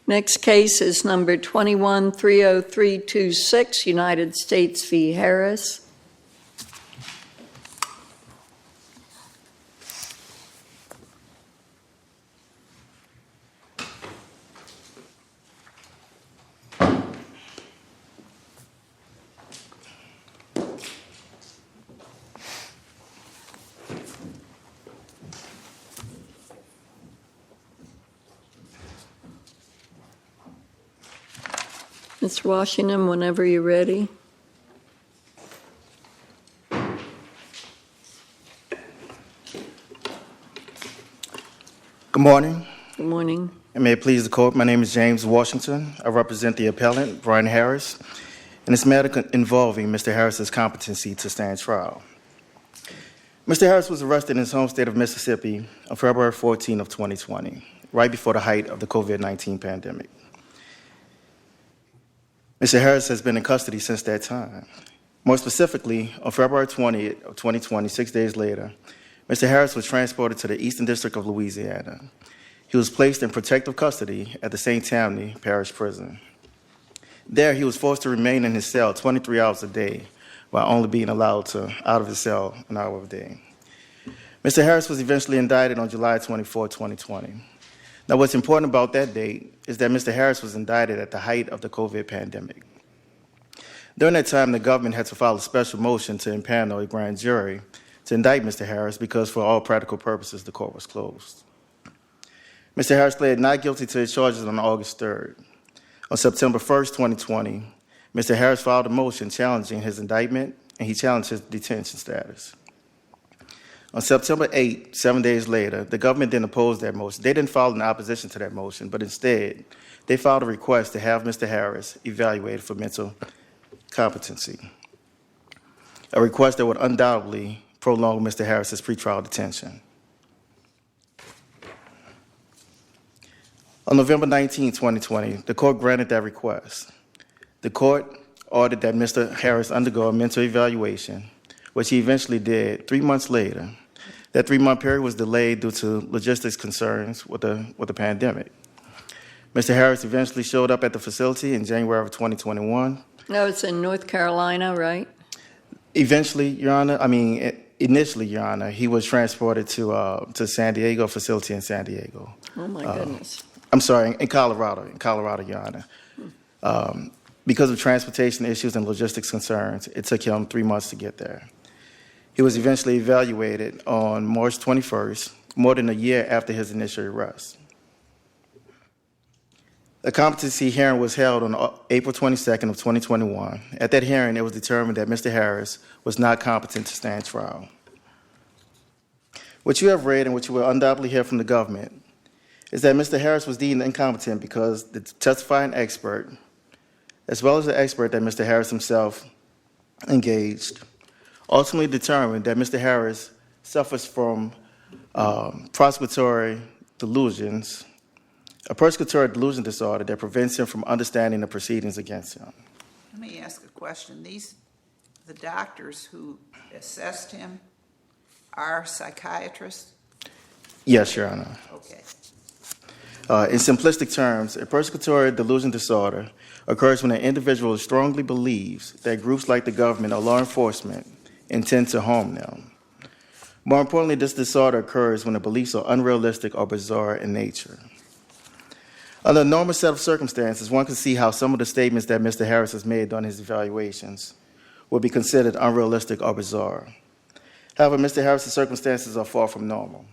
Next case is number 21-30326, United States v. Harris. Mr. Washington, whenever you're ready. Good morning. Good morning. And may it please the court, my name is James Washington. I represent the appellant, Brian Harris, in this matter involving Mr. Harris's competency to stand trial. Mr. Harris was arrested in his home state of Mississippi on February 14 of 2020, right before the height of the COVID-19 pandemic. Mr. Harris has been in custody since that time. More specifically, on February 20th of 2020, 6 days later, Mr. Harris was transported to the Eastern District of Louisiana. He was placed in protective custody at the St. Tammany Parish Prison. There, he was forced to remain in his cell 23 hours a day, while only being allowed out of his cell an hour a day. Mr. Harris was eventually indicted on July 24, 2020. Now, what's important about that date is that Mr. Harris was indicted at the height of the COVID pandemic. During that time, the government had to file a special motion to impanel a grand jury to indict Mr. Harris because, for all practical purposes, the court was closed. Mr. Harris pled not guilty to his charges on August 3rd. On September 1st, 2020, Mr. Harris filed a motion challenging his indictment, and he challenged his detention status. On September 8, 7 days later, the government didn't oppose that motion. They didn't file an opposition to that motion, but instead, they filed a request to have Mr. Harris evaluated for mental competency, a request that would undoubtedly prolong Mr. Harris's pretrial detention. On November 19, 2020, the court granted that request. The court ordered that Mr. Harris undergo a mental evaluation, which he eventually did 3 months later. That 3-month period was delayed due to logistics concerns with the pandemic. Mr. Harris eventually showed up at the facility in January of 2021. No, it's in North Carolina, right? Eventually, Your Honor, initially, Your Honor, he was transported to San Diego facility in San Diego. Oh, my goodness. I'm sorry, in Colorado, Your Honor. Because of transportation issues and logistics concerns, it took him 3 months to get there. He was eventually evaluated on March 21st, more than a year after his initial arrest. A competency hearing was held on April 22nd of 2021. At that hearing, it was determined that Mr. Harris was not competent to stand trial. What you have read and what you will undoubtedly hear from the government is that Mr. Harris was deemed incompetent because the testifying expert, as well as the expert that Mr. Harris himself engaged, ultimately determined that Mr. Harris suffers from prosecutory delusions, a persecutory delusion disorder that prevents him from understanding the proceedings against him. Let me ask a question. The doctors who assessed him are psychiatrists? Yes, Your Honor. Okay. In simplistic terms, a persecutory delusion disorder occurs when an individual strongly believes that groups like the government or law enforcement intend to harm them. More importantly, this disorder occurs when the beliefs are unrealistic or bizarre in nature. Under a normal set of circumstances, one can see how some of the statements that Mr. Harris has made during his evaluations would be considered unrealistic or bizarre. However, Mr. Harris's circumstances are far from normal.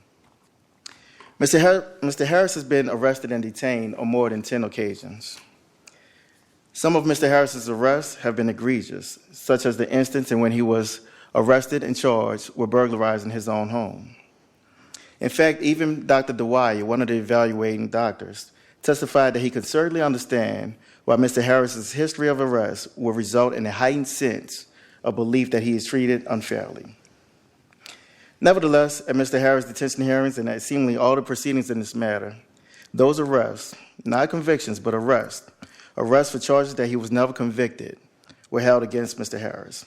Mr. Harris has been arrested and detained on more than 10 occasions. Some of Mr. Harris's arrests have been egregious, such as the instance in when he was arrested and charged with burglarizing his own home. In fact, even Dr. Dwyer, one of the evaluating doctors, testified that he could certainly understand why Mr. Harris's history of arrests will result in a heightened sense of belief that he is treated unfairly. Nevertheless, at Mr. Harris' detention hearings and at seemingly all the proceedings in this matter, those arrests, not convictions, but arrests for charges that he was never convicted, were held against Mr. Harris.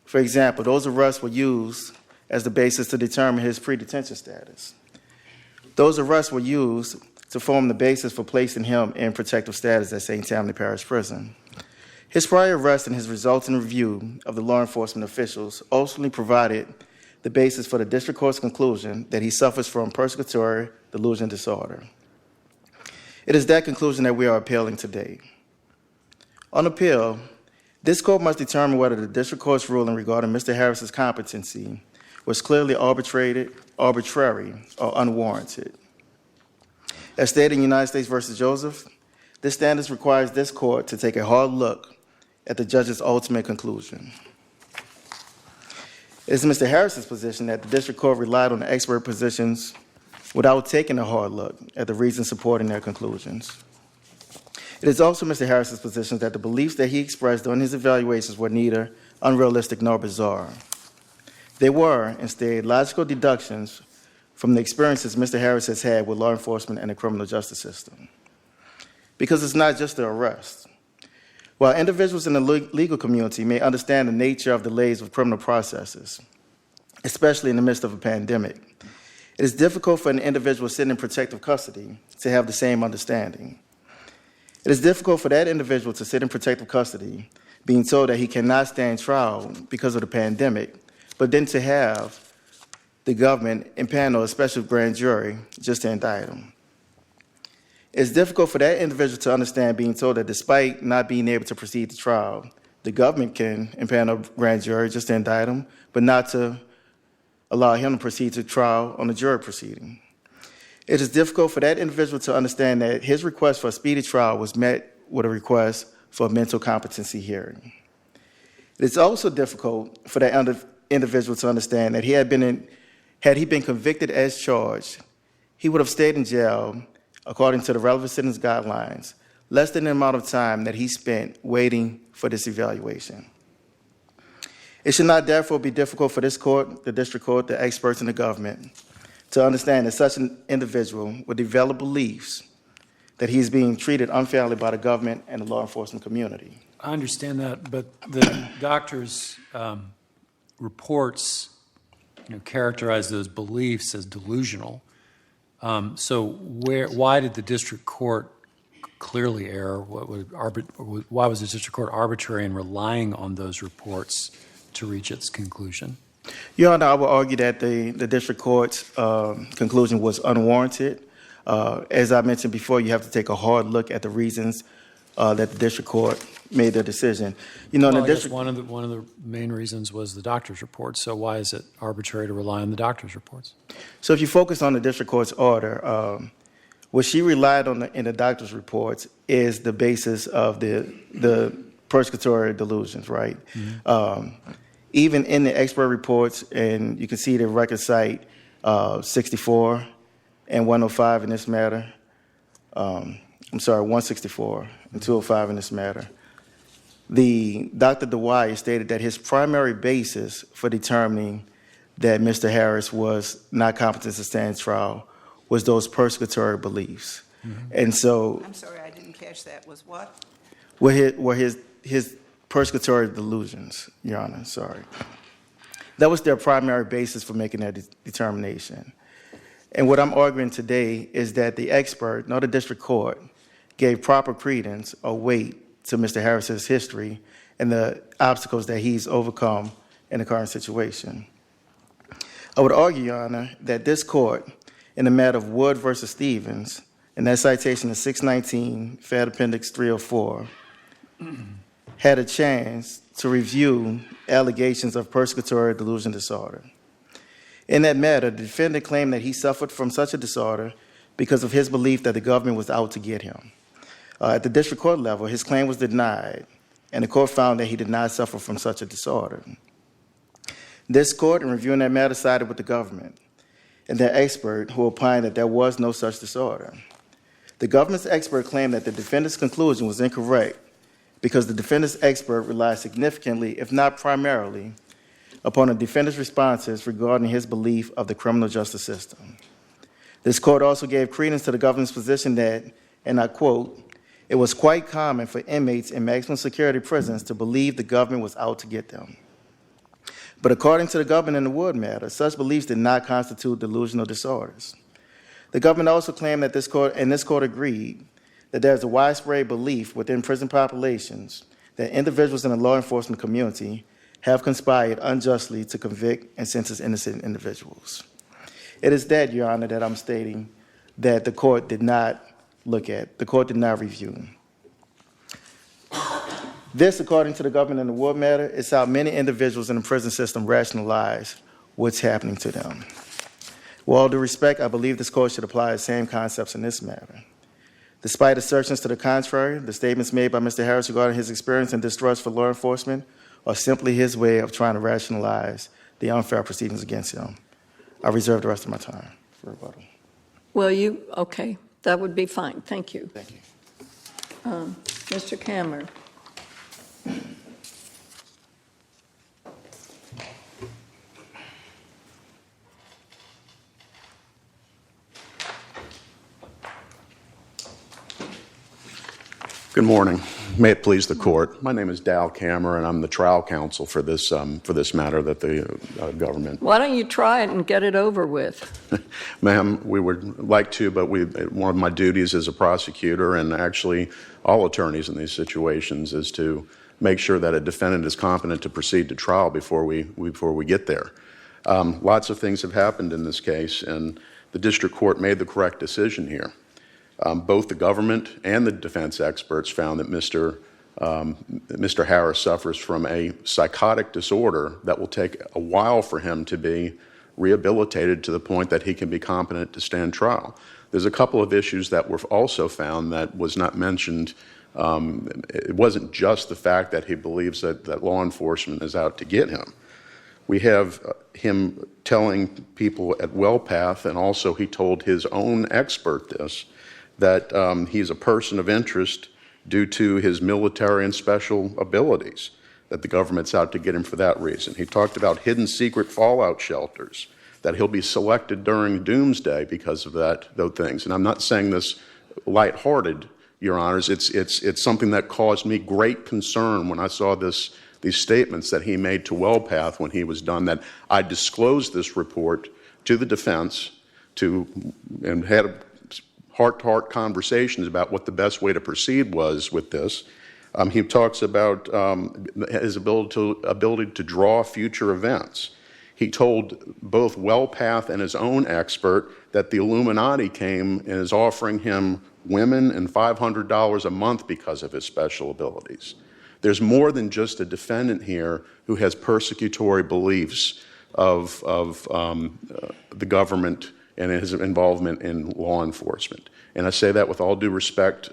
For example, those arrests were used as the basis to determine his pre-detention status. Those arrests were used to form the basis for placing him in protective status at St. Tammany Parish Prison. His prior arrest and his resulting review of the law enforcement officials ultimately provided the basis for the district court's conclusion that he suffers from persecutory delusion disorder. It is that conclusion that we are appealing today. On appeal, this court must determine whether the district court's ruling regarding Mr. Harris's competency was clearly arbitrary, or unwarranted. As stated in United States v. Joseph, this standard requires this court to take a hard look at the judge's ultimate conclusion. It is Mr. Harris's position that the district court relied on the expert positions without taking a hard look at the reasons supporting their conclusions. It is also Mr. Harris's position that the beliefs that he expressed during his evaluations were neither unrealistic nor bizarre. They were, instead, logical deductions from the experiences Mr. Harris has had with law enforcement and the criminal justice system. Because it's not just the arrest. While individuals in the legal community may understand the nature of delays of criminal processes, especially in the midst of a pandemic, it is difficult for an individual sitting in protective custody to have the same understanding. It is difficult for that individual to sit in protective custody being told that he cannot stand trial because of the pandemic, but then to have the government impanel a special grand jury just to indict him. It's difficult for that individual to understand being told that despite not being able to proceed to trial, the government can impanel a grand jury just to indict him, but not to allow him to proceed to trial on a jury proceeding. It is difficult for that individual to understand that his request for a speedy trial was met with a request for a mental competency hearing. It is also difficult for that individual to understand that had he been convicted as charged, he would have stayed in jail, according to the relevant sentence guidelines, less than the amount of time that he spent waiting for this evaluation. It should not therefore be difficult for this court, the district court, the experts in the government, to understand that such an individual would develop beliefs that he is being treated unfairly by the government and the law enforcement community. I understand that, but the doctor's reports characterize those beliefs as delusional. So why did the district court clearly err? Why was the district court arbitrary in relying on those reports to reach its conclusion? Your Honor, I would argue that the district court's conclusion was unwarranted. As I mentioned before, you have to take a hard look at the reasons that the district court made their decision. I guess one of the main reasons was the doctor's report. So why is it arbitrary to rely on the doctor's reports? So if you focus on the district court's order, what she relied on in the doctor's reports is the basis of the persecutory delusions, right? Mm-hmm. Even in the expert reports, and you can see the record cite 64 and 105 in this matter. 164 and 205 in this matter. Dr. Dwyer stated that his primary basis for determining that Mr. Harris was not competent to stand trial was those persecutory beliefs. Mm-hmm. And so... I'm sorry, I didn't catch that. Was what? Were his persecutory delusions, Your Honor, sorry. That was their primary basis for making that determination. And what I'm arguing today is that the expert, not the district court, gave proper credence or weight to Mr. Harris's history and the obstacles that he's overcome in the current situation. I would argue, Your Honor, that this court, in the matter of Wood versus Stevens, and that citation is 619, Fed Appendix 304, had a chance to review allegations of persecutory delusion disorder. In that matter, the defendant claimed that he suffered from such a disorder because of his belief that the government was out to get him. At the district court level, his claim was denied, and the court found that he did not suffer from such a disorder. This court, in reviewing that matter, sided with the government and their expert who opined that there was no such disorder. The government's expert claimed that the defendant's conclusion was incorrect because the defendant's expert relied significantly, if not primarily, upon the defendant's responses regarding his belief of the criminal justice system. This court also gave credence to the government's position that, and I quote, "It was quite common for inmates in maximum security prisons to believe the government was out to get them." But according to the government in the Wood matter, such beliefs did not constitute delusional disorders. The government also claimed that this court agreed that there is a widespread belief within prison populations that individuals in the law enforcement community have conspired unjustly to convict and sentence innocent individuals. It is that, Your Honor, that I'm stating that the court did not look at, the court did not review. This, according to the government in the war matter, is how many individuals in the prison system rationalize what's happening to them. With all due respect, I believe this court should apply the same concepts in this matter. Despite assertions to the contrary, the statements made by Mr. Harris regarding his experience and distrust for law enforcement are simply his way of trying to rationalize the unfair proceedings against him. I reserve the rest of my time for rebuttal. Well, okay, that would be fine. Thank you. Thank you. Mr. Kammer. Good morning. May it please the court. My name is Dall, Kammer, and I'm the trial counsel for this matter that the government. Why don't you try it and get it over with? Ma'am, we would like to, but one of my duties as a prosecutor, and actually all attorneys in these situations, is to make sure that a defendant is competent to proceed to trial before we get there. Lots of things have happened in this case, and the district court made the correct decision here. Both the government and the defense experts found that Mr. Harris suffers from a psychotic disorder that will take a while for him to be rehabilitated to the point that he can be competent to stand trial. There's a couple of issues that were also found that was not mentioned. It wasn't just the fact that he believes that law enforcement is out to get him. We have him telling people at Wellpath, and also he told his own expert this, that he's a person of interest due to his military and special abilities, that the government's out to get him for that reason. He talked about hidden secret fallout shelters, that he'll be selected during doomsday because of those things. And I'm not saying this lighthearted, Your Honors. It's something that caused me great concern when I saw these statements that he made to Wellpath when he was done, that I disclosed this report to the defense and had heart-to-heart conversations about what the best way to proceed was with this. He talks about his ability to draw future events. He told both Wellpath and his own expert that the Illuminati came and is offering him women and $500 a month because of his special abilities. There's more than just a defendant here who has persecutory beliefs of the government and his involvement in law enforcement. And I say that with all due respect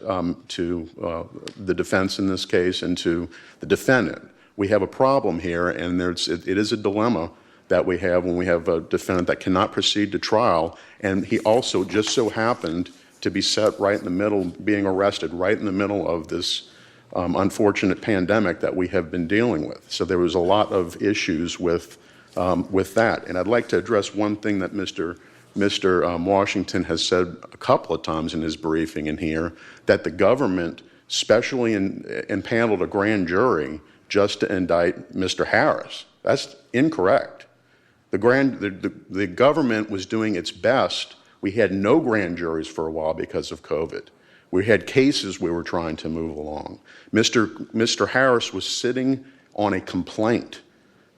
to the defense in this case and to the defendant. We have a problem here, and it is a dilemma that we have when we have a defendant that cannot proceed to trial, and he also just so happened to be set right in the middle, being arrested right in the middle of this unfortunate pandemic that we have been dealing with. So there was a lot of issues with that. And I'd like to address one thing that Mr. Washington has said a couple of times in his briefing in here, that the government specially impaneled a grand jury just to indict Mr. Harris. That's incorrect. The government was doing its best. We had no grand juries for a while because of COVID. We had cases we were trying to move along. Mr. Harris was sitting on a complaint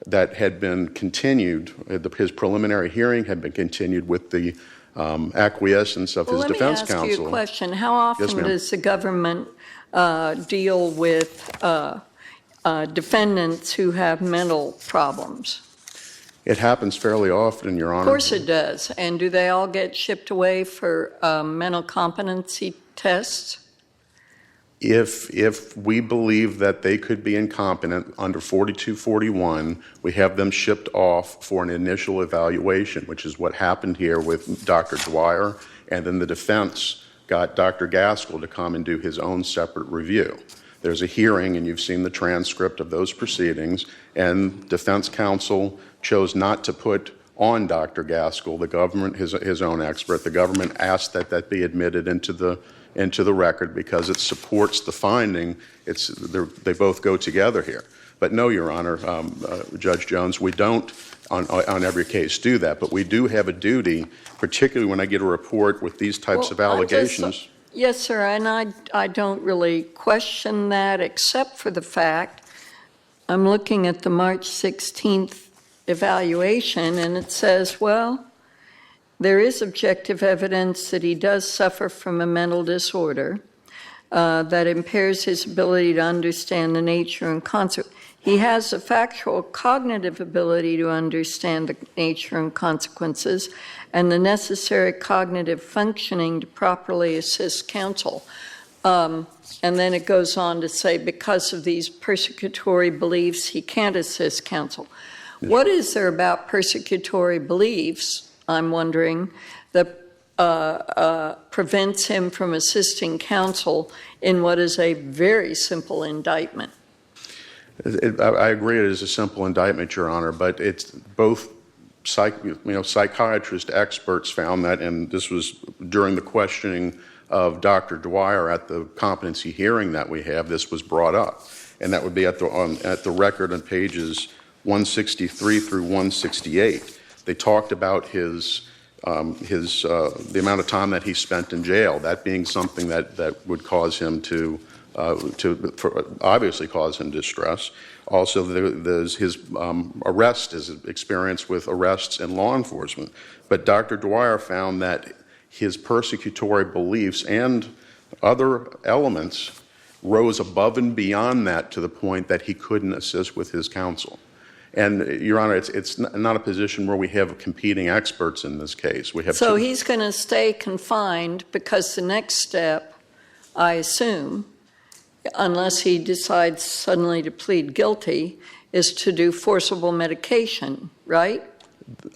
that had been continued. His preliminary hearing had been continued with the acquiescence of his defense counsel. Let me ask you a question. How often does the government deal with defendants who have mental problems? It happens fairly often, Your Honor. Of course it does. And do they all get shipped away for mental competency tests? If we believe that they could be incompetent under 4241, we have them shipped off for an initial evaluation, which is what happened here with Dr. Dwyer, and then the defense got Dr. Gaskell to come and do his own separate review. There's a hearing, and you've seen the transcript of those proceedings, and defense counsel chose not to put on Dr. Gaskell, the government, his own expert. The government asked that be admitted into the record because it supports the finding. They both go together here. But no, Your Honor, Judge Jones, we don't on every case do that. But we do have a duty, particularly when I get a report with these types of allegations. Yes, sir, and I don't really question that, except for the fact I'm looking at the March 16th evaluation, and it says, well, there is objective evidence that he does suffer from a mental disorder that impairs his ability to understand the nature and consequences. He has a factual cognitive ability to understand the nature and consequences and the necessary cognitive functioning to properly assist counsel. And then it goes on to say, because of these persecutory beliefs, he can't assist counsel. What is there about persecutory beliefs, I'm wondering, that prevents him from assisting counsel in what is a very simple indictment? I agree it is a simple indictment, Your Honor, but it's both psychiatrist experts found that, and this was during the questioning of Dr. Dwyer at the competency hearing that we have, this was brought up. And that would be at the record on pages 163 through 168. They talked about the amount of time that he spent in jail, that being something that would cause him to obviously cause him distress. Also, there's his arrest, his experience with arrests and law enforcement. But Dr. Dwyer found that his persecutory beliefs and other elements rose above and beyond that to the point that he couldn't assist with his counsel. And, Your Honor, it's not a position where we have competing experts in this case. We have so he's going to stay confined because the next step, I assume, unless he decides suddenly to plead guilty, is to do forcible medication, right?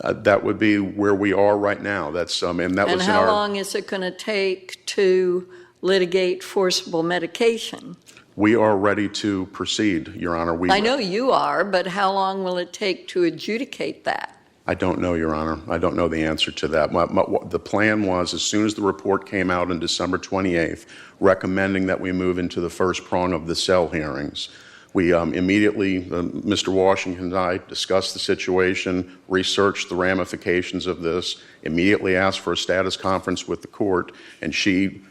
That would be where we are right now. And how long is it going to take to litigate forcible medication? We are ready to proceed, Your Honor. I know you are, but how long will it take to adjudicate that? I don't know, Your Honor. I don't know the answer to that. The plan was, as soon as the report came out on December 28th, recommending that we move into the first prong of the cell hearings, we immediately, Mr. Washington and I, discussed the situation, researched the ramifications of this, immediately asked for a status conference with the court, and she,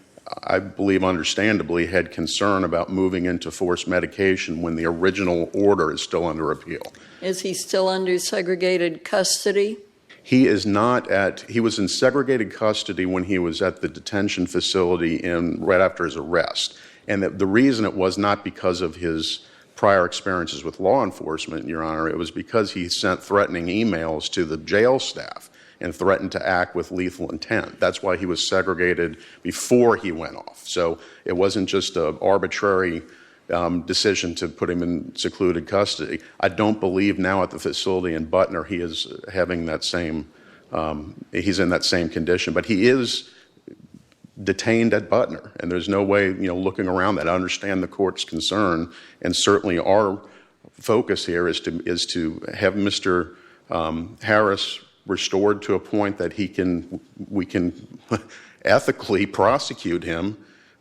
I believe understandably, had concern about moving into forced medication when the original order is still under appeal. Is he still under segregated custody? He is not he was in segregated custody when he was at the detention facility right after his arrest. And the reason it was not because of his prior experiences with law enforcement, Your Honor, it was because he sent threatening emails to the jail staff and threatened to act with lethal intent. That's why he was segregated before he went off. So it wasn't just an arbitrary decision to put him in secluded custody. I don't believe now at the facility in Butner he is having that same, he's in that same condition. But he is detained at Butner, and there's no way, looking around that. I understand the court's concern, and certainly our focus here is to have Mr. Harris restored to a point that we can ethically prosecute him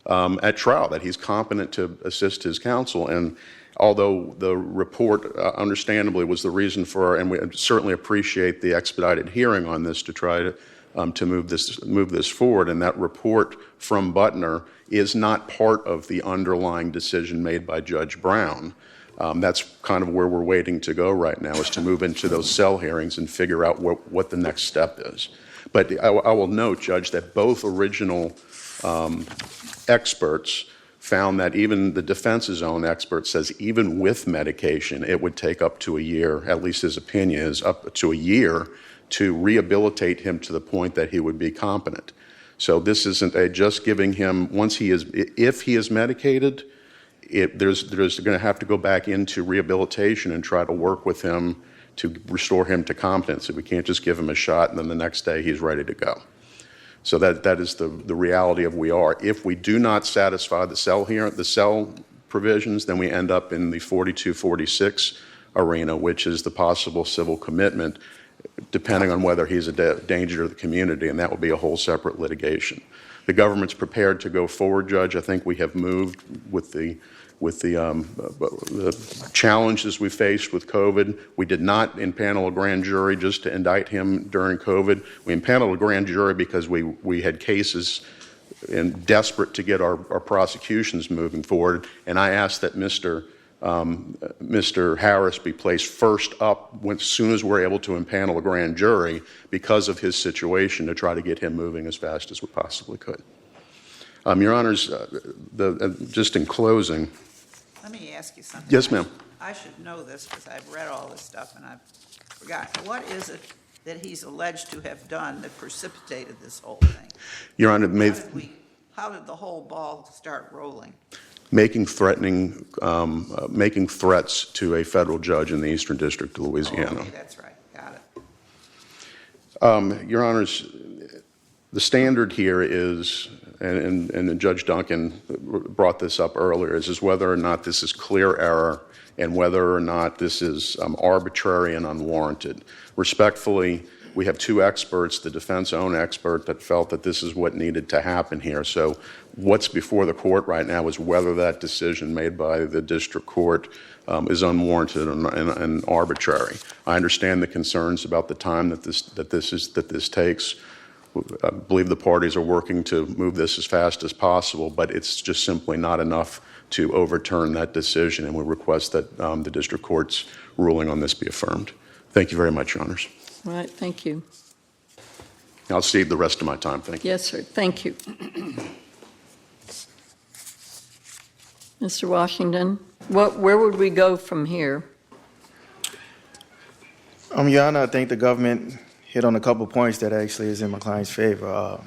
at trial, that he's competent to assist his counsel. And although the report understandably was the reason for, and we certainly appreciate the expedited hearing on this to try to move this forward, and that report from Butner is not part of the underlying decision made by Judge Brown. That's kind of where we're waiting to go right now, is to move into those cell hearings and figure out what the next step is. But I will note, Judge, that both original experts found that, even the defense's own expert says even with medication, it would take up to a year, at least his opinion is up to a year, to rehabilitate him to the point that he would be competent. So this isn't just giving him, if he is medicated, there's going to have to go back into rehabilitation and try to work with him to restore him to competency. We can't just give him a shot and then the next day he's ready to go. So that is the reality of we are. If we do not satisfy the cell provisions, then we end up in the 4246 arena, which is the possible civil commitment, depending on whether he's a danger to the community, and that will be a whole separate litigation. The government's prepared to go forward, Judge. I think we have moved with the challenges we faced with COVID. We did not impanel a grand jury just to indict him during COVID. We impaneled a grand jury because we had cases and desperate to get our prosecutions moving forward. And I asked that Mr. Harris be placed first up as soon as we're able to impanel a grand jury because of his situation, to try to get him moving as fast as we possibly could. Your Honors, just in closing. Let me ask you something. Yes, ma'am. I should know this because I've read all this stuff and I've forgotten. What is it that he's alleged to have done that precipitated this whole thing? Your Honor, How did the whole ball start rolling? making threats to a federal judge in the Eastern District of Louisiana. Okay, that's right. Got it. Your Honors, the standard here is, and Judge Duncan brought this up earlier, is whether or not this is clear error and whether or not this is arbitrary and unwarranted. Respectfully, we have two experts, the defense own expert, that felt that this is what needed to happen here. So what's before the court right now is whether that decision made by the district court is unwarranted and arbitrary. I understand the concerns about the time that this takes. I believe the parties are working to move this as fast as possible, but it's just simply not enough to overturn that decision, and we request that the district court's ruling on this be affirmed. Thank you very much, Your Honors. All right, thank you. I'll cede the rest of my time. Thank you. Yes, sir, thank you. Mr. Washington, where would we go from here? Your Honor, I think the government hit on a couple points that actually is in my client's favor.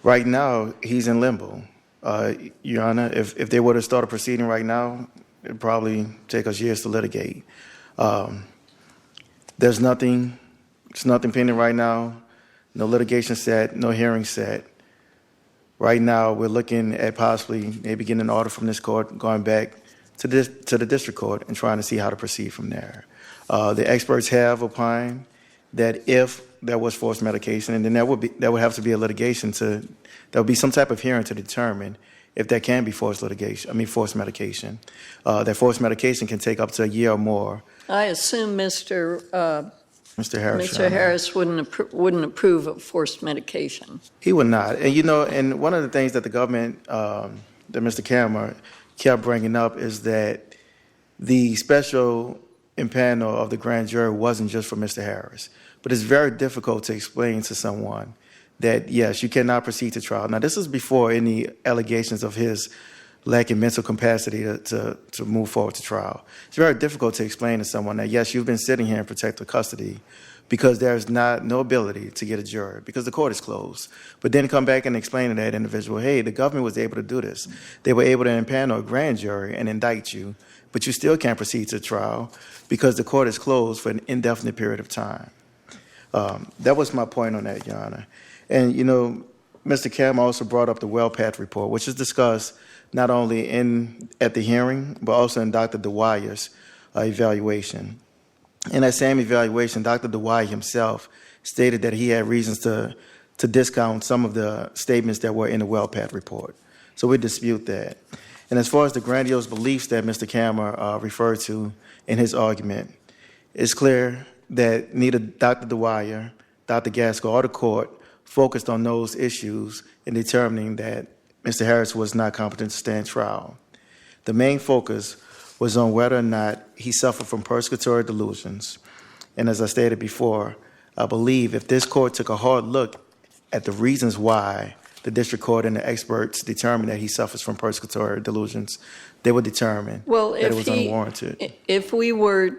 Right now, he's in limbo. Your Honor, if they were to start a proceeding right now, it'd probably take us years to litigate. There's nothing pending right now, no litigation set, no hearing set. Right now, we're looking at possibly maybe getting an order from this court, going back to the district court and trying to see how to proceed from there. The experts have opined that if there was forced medication, and then there would have to be a litigation there would be some type of hearing to determine if there can be forced medication. That forced medication can take up to a year or more. I assume Mr. Harris. Mr. Harris wouldn't approve of forced medication. He would not. And one of the things that the government, that Mr. Kammer kept bringing up is that the special impanel of the grand jury wasn't just for Mr. Harris. But it's very difficult to explain to someone that, yes, you cannot proceed to trial. Now, this is before any allegations of his lacking mental capacity to move forward to trial. It's very difficult to explain to someone that, yes, you've been sitting here in protective custody because there's no ability to get a jury because the court is closed. But then come back and explain to that individual, hey, the government was able to do this. They were able to impanel a grand jury and indict you, but you still can't proceed to trial because the court is closed for an indefinite period of time. That was my point on that, Your Honor. And, Mr. Kammer also brought up the WellPath report, which is discussed not only at the hearing, but also in Dr. Dwyer's evaluation. In that same evaluation, Dr. Dwyer himself stated that he had reasons to discount some of the statements that were in the WellPath report. So we dispute that. And as far as the grandiose beliefs that Mr. Kammer referred to in his argument, it's clear that neither Dr. Dwyer, Dr. Gaskell, or the court focused on those issues in determining that Mr. Harris was not competent to stand trial. The main focus was on whether or not he suffered from persecutory delusions. And as I stated before, I believe if this court took a hard look at the reasons why the district court and the experts determined that he suffers from persecutory delusions, they would determine that it was unwarranted. If we were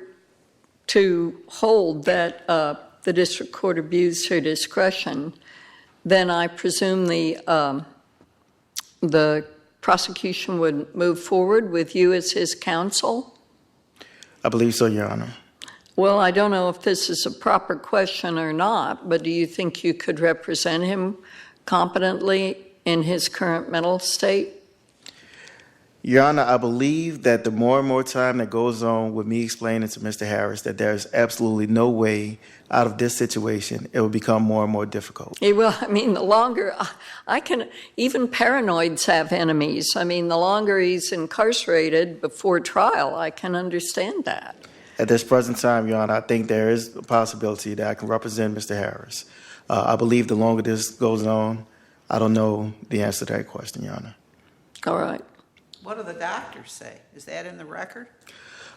to hold that the district court abused her discretion, then I presume the prosecution would move forward with you as his counsel? I believe so, Your Honor. Well, I don't know if this is a proper question or not, but do you think you could represent him competently in his current mental state? Your Honor, I believe that the more and more time that goes on with me explaining to Mr. Harris that there's absolutely no way out of this situation, it will become more and more difficult. Well, I mean, the longer even paranoids have enemies. I mean, the longer he's incarcerated before trial, I can understand that. At this present time, Your Honor, I think there is a possibility that I can represent Mr. Harris. I believe the longer this goes on, I don't know the answer to that question, Your Honor. All right. What do the doctors say? Is that in the record?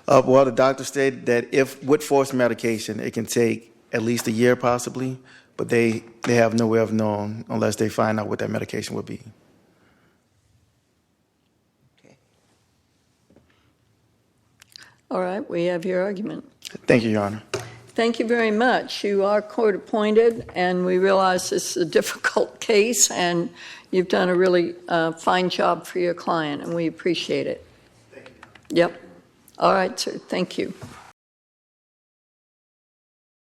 Well, the doctor stated that if with forced medication, it can take at least a year possibly, but they have no way of knowing unless they find out what that medication would be. Okay. All right, we have your argument. Thank you, Your Honor. Thank you very much. You are court appointed, and we realize this is a difficult case, and you've done a really fine job for your client, and we appreciate it. Thank you. Yep. All right, sir. Thank you.